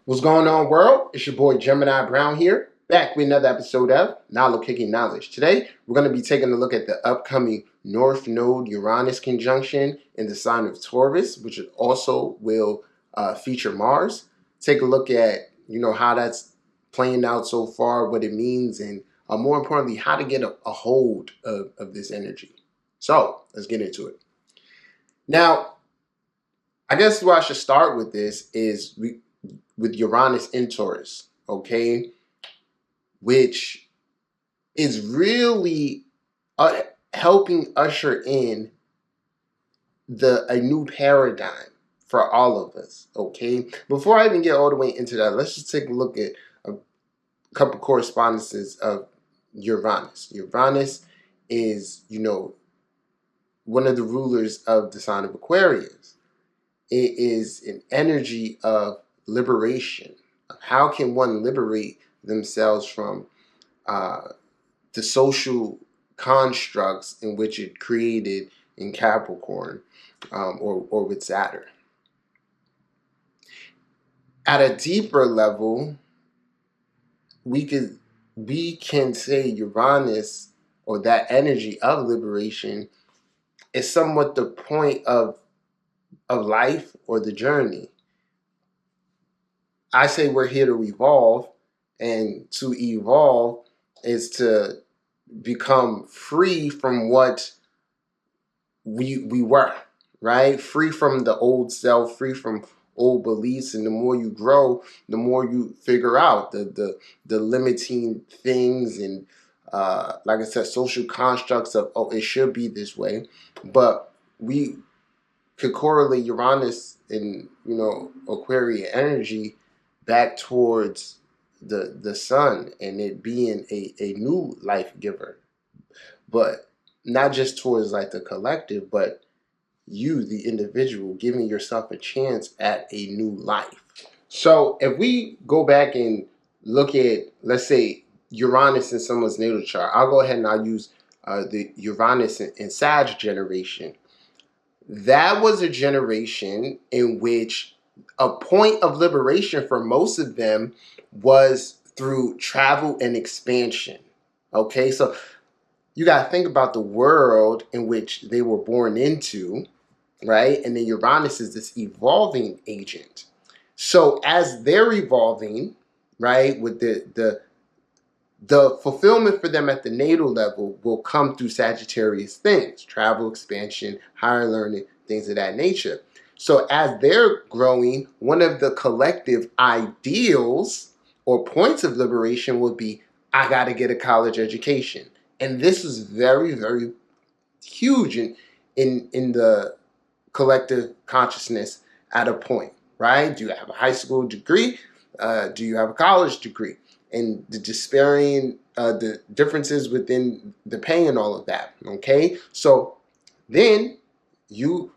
What's going on, world? It's your boy Gemini Brown here, back with another episode of Knowledge Kicking Knowledge. Today, we're going to be taking a look at the upcoming North Node Uranus conjunction in the sign of Taurus, which also will feature Mars. Take a look at, how that's playing out so far, what it means, and more importantly, how to get a hold of this energy. So, let's get into it. Now, I guess where I should start with this is with Uranus in Taurus, okay, which is really helping usher in a new paradigm for all of us, okay? Before I even get all the way into that, let's just take a look at a couple correspondences of Uranus. Uranus is, one of the rulers of the sign of Aquarius. It is an energy of liberation. How can one liberate themselves from the social constructs in which it created in Capricorn or with Saturn? At a deeper level, we can say Uranus, or that energy of liberation, is somewhat the point of life or the journey. I say we're here to evolve, and to evolve is to become free from what we were, right? Free from the old self, free from old beliefs. And the more you grow, the more you figure out the limiting things and like I said, social constructs of, oh, it should be this way. But we could correlate Uranus and Aquarian energy back towards the sun and it being a new life giver, but not just towards like the collective, but you, the individual, giving yourself a chance at a new life. So if we go back and look at, let's say, Uranus in someone's natal chart, I'll go ahead and I'll use the Uranus in Sag generation. That was a generation in which a point of liberation for most of them was through travel and expansion. Okay, so you got to think about the world in which they were born into, right? And then Uranus is this evolving agent. So as they're evolving, right, with the fulfillment for them at the natal level will come through Sagittarius things, travel, expansion, higher learning, things of that nature. So as they're growing, one of the collective ideals or points of liberation would be, I got to get a college education. And this is very, very huge in the collective consciousness at a point, right? Do you have a high school degree? Do you have a college degree? And the despairing, the differences within the pay and all of that, okay? So then you,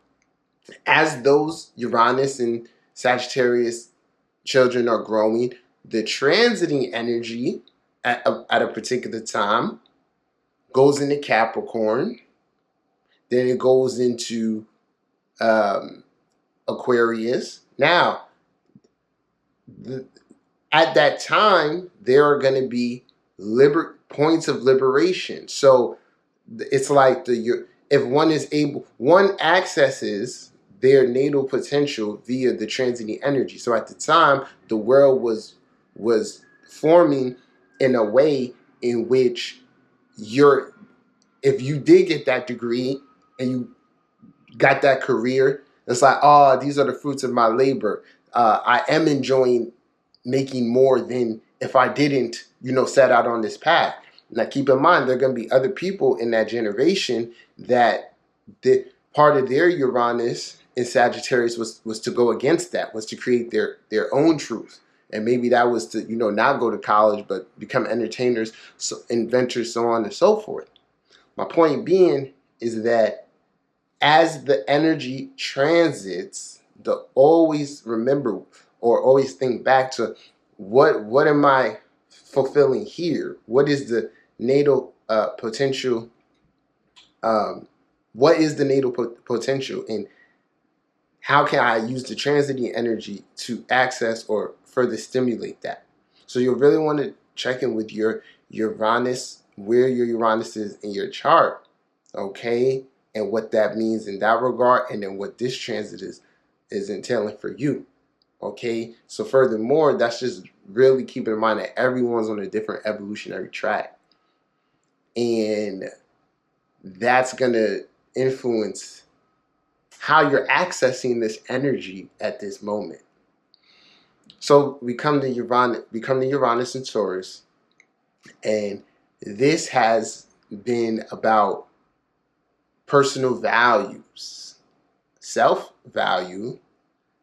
as those Uranus and Sagittarius children are growing, the transiting energy at a particular time goes into Capricorn, then it goes into Aquarius. Now, at that time, there are going to be points of liberation. So it's like if one accesses their natal potential via the transiting energy. So at the time, the world was forming in a way in which if you did get that degree and you got that career, it's like, oh, these are the fruits of my labor. I am enjoying making more than if I didn't, set out on this path. Now, keep in mind, there are going to be other people in that generation that part of their Uranus in Sagittarius was to go against that, was to create their own truth. And maybe that was to, not go to college, but become entertainers, inventors, so on and so forth. My point being is that as the energy transits, always remember or always think back to what am I fulfilling here? What is the natal potential? What is the natal potential, and how can I use the transiting energy to access or further stimulate that. So you'll really want to check in with your Uranus, where your Uranus is in your chart, okay, and what that means in that regard, and then what this transit is entailing for you, okay. So furthermore, that's just really keeping in mind that everyone's on a different evolutionary track, and that's going to influence how you're accessing this energy at this moment. So we come to Uranus and Taurus, and this has been about personal values, self-value,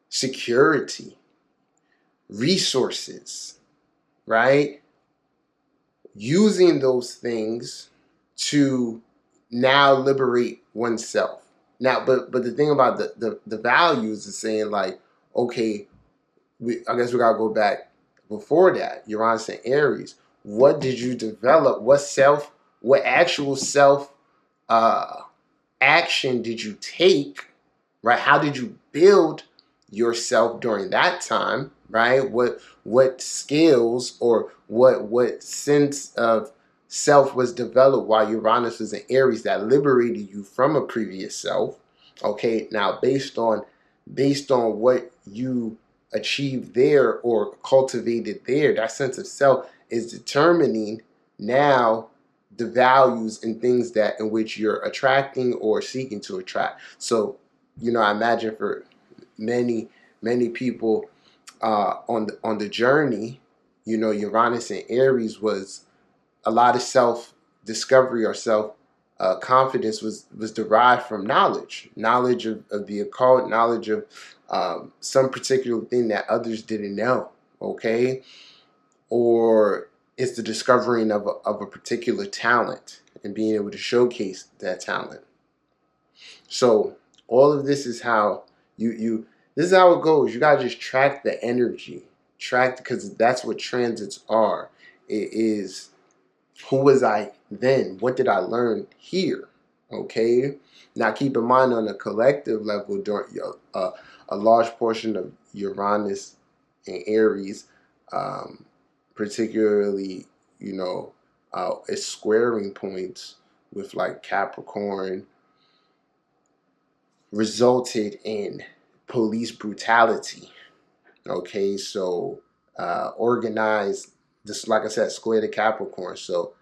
security, resources, right? Using those things to now liberate oneself. Now, but the thing about the values is saying like, okay, I guess we gotta go back before that. Uranus and Aries. What did you develop? What actual self action did you take? Right? How did you build yourself during that time? Right? What skills or what sense of self was developed while Uranus was in Aries that liberated you from a previous self? Okay, now based on what you achieved there or cultivated there, that sense of self is determining now the values and things that in which you're attracting or seeking to attract. So, I imagine for many people on the journey, Uranus and Aries was a lot of self-discovery or self-confidence was derived from knowledge of the occult, knowledge of some particular thing that others didn't know, okay? Or it's the discovering of a particular talent and being able to showcase that talent. So all of this is how this is how it goes. You gotta just track the energy. Because that's what transits are. It is, who was I then? What did I learn here? Okay. Now keep in mind, on a collective level, during a large portion of Uranus and Aries, particularly, it's squaring points with like Capricorn, resulted in police brutality. Okay, so organized, just like I said, square to Capricorn. So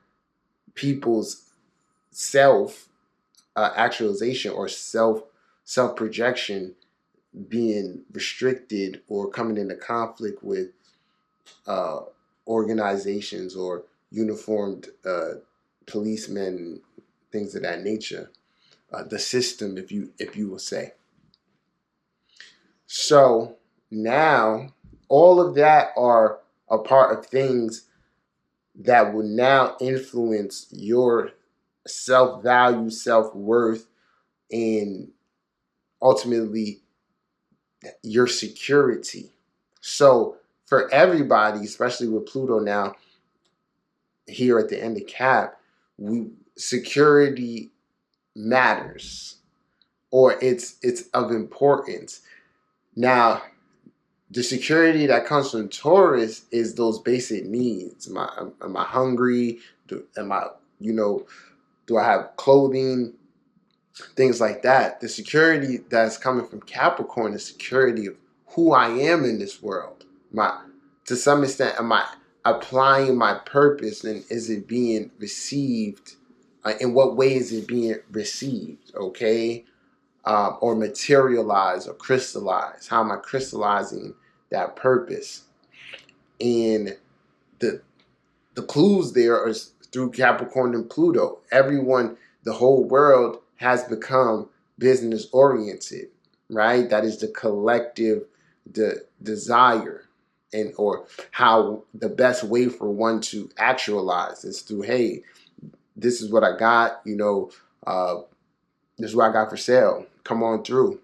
people's self actualization or self projection being restricted or coming into conflict with organizations or uniformed policemen, things of that nature. The system, if you will say. So now all of that are a part of things that will now influence your self-value, self-worth, and ultimately your security. So for everybody, especially with Pluto now here at the end of Cap, security matters, or it's of importance. Now, the security that comes from Taurus is those basic needs. Am I hungry? Do I have clothing? Things like that. The security that's coming from Capricorn is security of who I am in this world. To some extent, am I applying my purpose, and is it being received? In what way is it being received? Okay. Or materialize or crystallize. How am I crystallizing that purpose? And the clues there are through Capricorn and Pluto. Everyone, the whole world has become business oriented, right? That is the collective desire, and or how the best way for one to actualize is through, hey, this is what I got, this is what I got for sale. Come on through.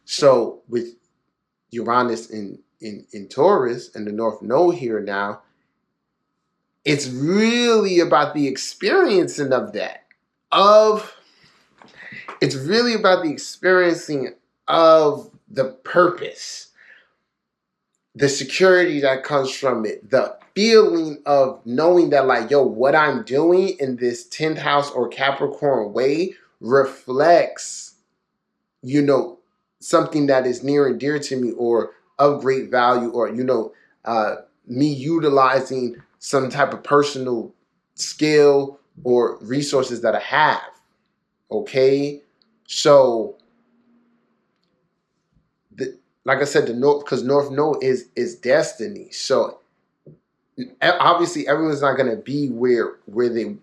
So with Uranus in Taurus and the North Node here now, it's really about the experiencing of that. It's really about the experiencing of the purpose. the security that comes from it, the feeling of knowing that, like, yo, what I'm doing in this 10th house or Capricorn way reflects, you know, something that is near and dear to me or of great value, or, you know, me utilizing some type of personal skill or resources that I have. Okay? So, like I said, the North, because North Node is destiny. So obviously everyone's not going to be where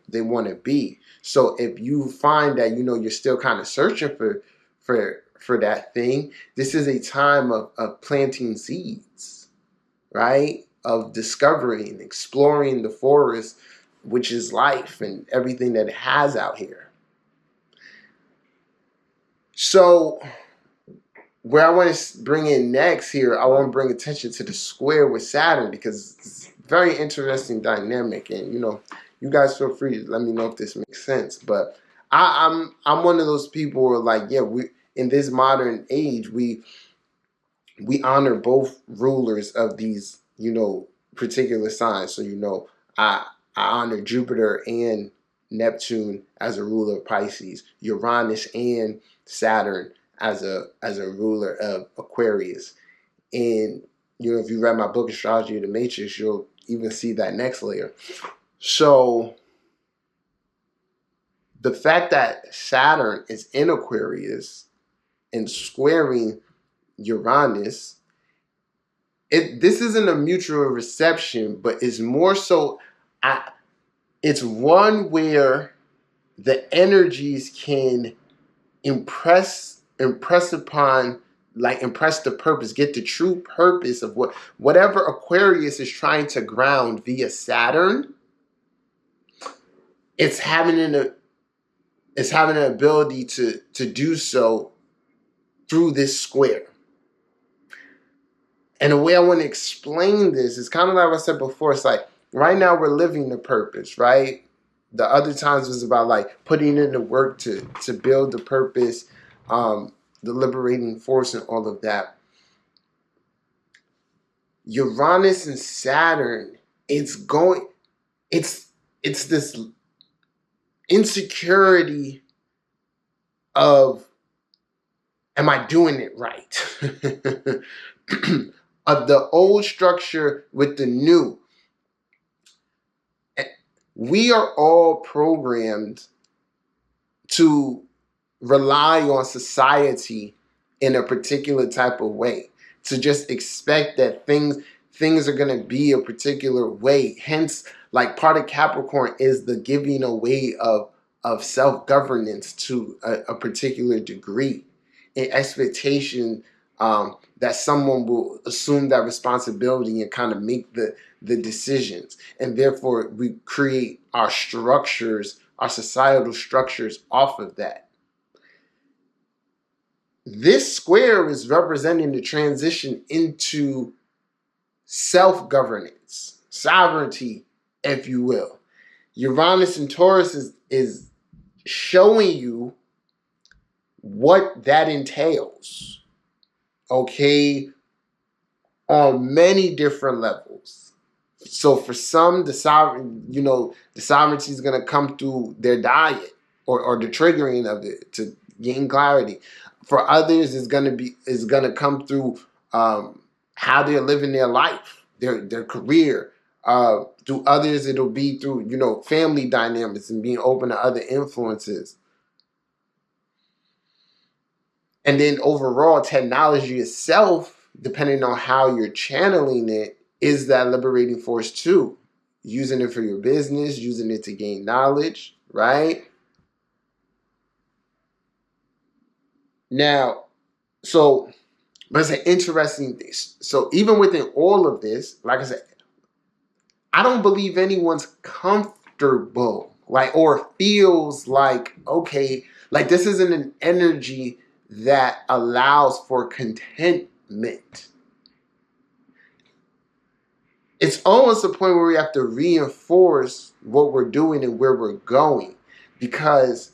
they want to be. So if you find that, you know, you're still kind of searching for that thing, this is a time of planting seeds, right? Of discovering, exploring the forest, which is life and everything that it has out here. So where I want to bring in next here, I want to bring attention to the square with Saturn, because it's a very interesting dynamic. And, you know, you guys feel free to let me know if this makes sense. But I'm one of those people who are like, yeah, we in this modern age, we honor both rulers of these, you know, particular signs. So, you know, I honor Jupiter and Neptune as a ruler of Pisces, Uranus and Saturn as a ruler of Aquarius. And, you know, if you read my book, Astrology of the Matrix, you'll even see that next layer. So the fact that Saturn is in Aquarius and squaring Uranus, this isn't a mutual reception, but it's more so, it's one where the energies can impress upon, like, impress the purpose, get the true purpose of whatever Aquarius is trying to ground via Saturn. It's having an ability to do so through this square. And the way I want to explain this is kind of like I said before. It's like, right now we're living the purpose, right? The other times was about, like, putting in the work to build the purpose, the liberating force and all of that. Uranus and Saturn, it's this insecurity of, am I doing it right? Of the old structure with the new. We are all programmed to rely on society in a particular type of way, to just expect that things are going to be a particular way. Hence, like, part of Capricorn is the giving away of self-governance to a particular degree, an expectation that someone will assume that responsibility and kind of make the decisions. And therefore, we create our structures, our societal structures off of that. This square is representing the transition into self-governance, sovereignty, if you will. Uranus and Taurus is showing you what that entails, okay, on many different levels. So for some, the sovereignty is going to come through their diet or the triggering of it to gain clarity. For others, it's going to come through how they're living their life, their career. Through others, it'll be through, you know, family dynamics and being open to other influences. And then overall, technology itself, depending on how you're channeling it, is that liberating force too. Using it for your business, using it to gain knowledge, right? Now, but it's an interesting thing. So even within all of this, like I said, I don't believe anyone's comfortable, like, or feels like, okay, like, this isn't an energy that allows for contentment. It's almost a point where we have to reinforce what we're doing and where we're going, because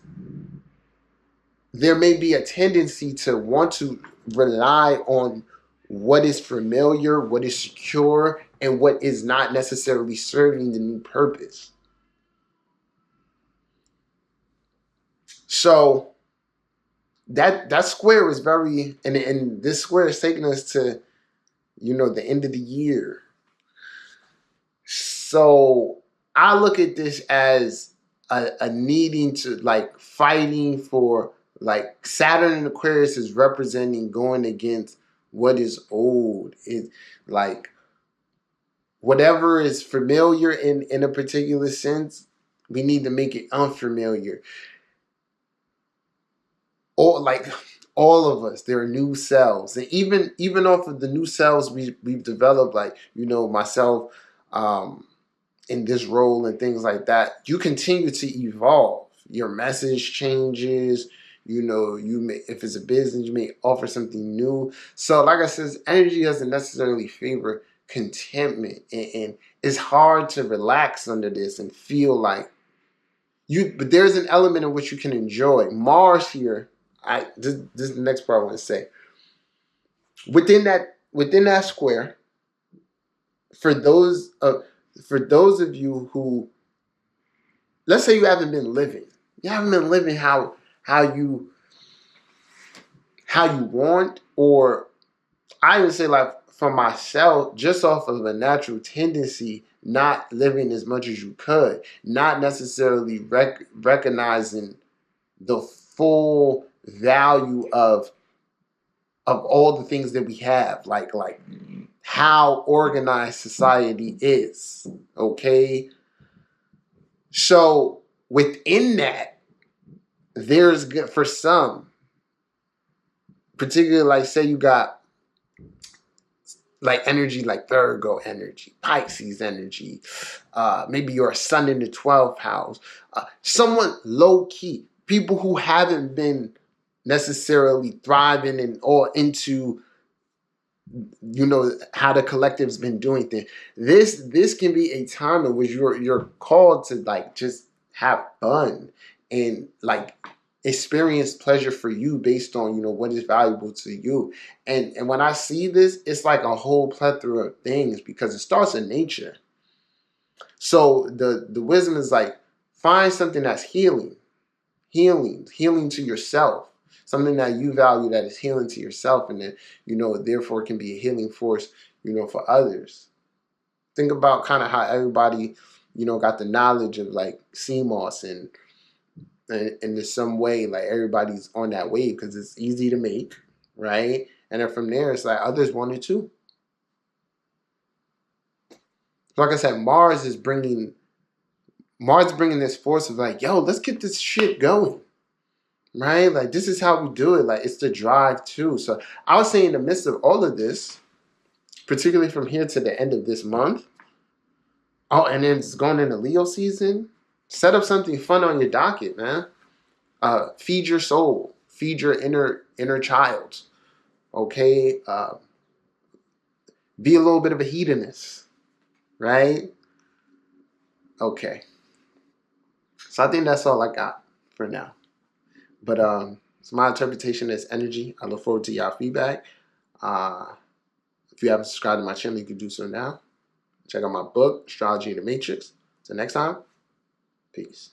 there may be a tendency to want to rely on what is familiar, what is secure, and what is not necessarily serving the new purpose. So that square is very, and this square is taking us to, you know, the end of the year. So I look at this as a needing to, like, fighting for, like, Saturn and Aquarius is representing going against what is old. It, like, whatever is familiar in a particular sense, we need to make it unfamiliar. Or, like, all of us, there are new selves, and even off of the new selves we've developed, like, you know, myself, in this role and things like that, you continue to evolve. Your message changes. You know, you may, if it's a business, you may offer something new. So, like I said, energy doesn't necessarily favor contentment, and it's hard to relax under this and feel like you. But there's an element in which you can enjoy. Mars here. This is the next part I want to say. Within that square, for those of you who, let's say you haven't been living. You haven't been living how you want, or I would say, like, for myself, just off of a natural tendency, not living as much as you could, not necessarily recognizing the full value of all the things that we have, like how organized society is. Okay, so within that, there's good for some, particularly, like, say you got, like, energy like Virgo energy, Pisces energy, maybe you're a sun in the 12th house, someone low key, people who haven't been necessarily thriving and all into, you know, how the collective's been doing things. This can be a time in which you're called to, like, just have fun and, like, experience pleasure for you based on, you know, what is valuable to you. And when I see this, it's like a whole plethora of things, because it starts in nature. So the wisdom is, like, find something that's healing to yourself, something that you value that is healing to yourself, and that, you know, therefore can be a healing force, you know, for others. Think about kind of how everybody, you know, got the knowledge of, like, CMOS, and in some way, like, everybody's on that wave because it's easy to make, right? And then from there, it's like others want it too. So, like I said, Mars is bringing this force of, like, yo, let's get this shit going, right? Like, this is how we do it. Like, it's the drive too. So I would say, in the midst of all of this, particularly from here to the end of this month, oh, and then it's going into Leo season, set up something fun on your docket, man. Feed your soul, feed your inner child. Okay, be a little bit of a hedonist, right? Okay, so I think that's all I got for now. But so my interpretation is energy. I look forward to y'all feedback. If you haven't subscribed to my channel, you can do so now. Check out my book, Astrology in the Matrix. Till next time, peace.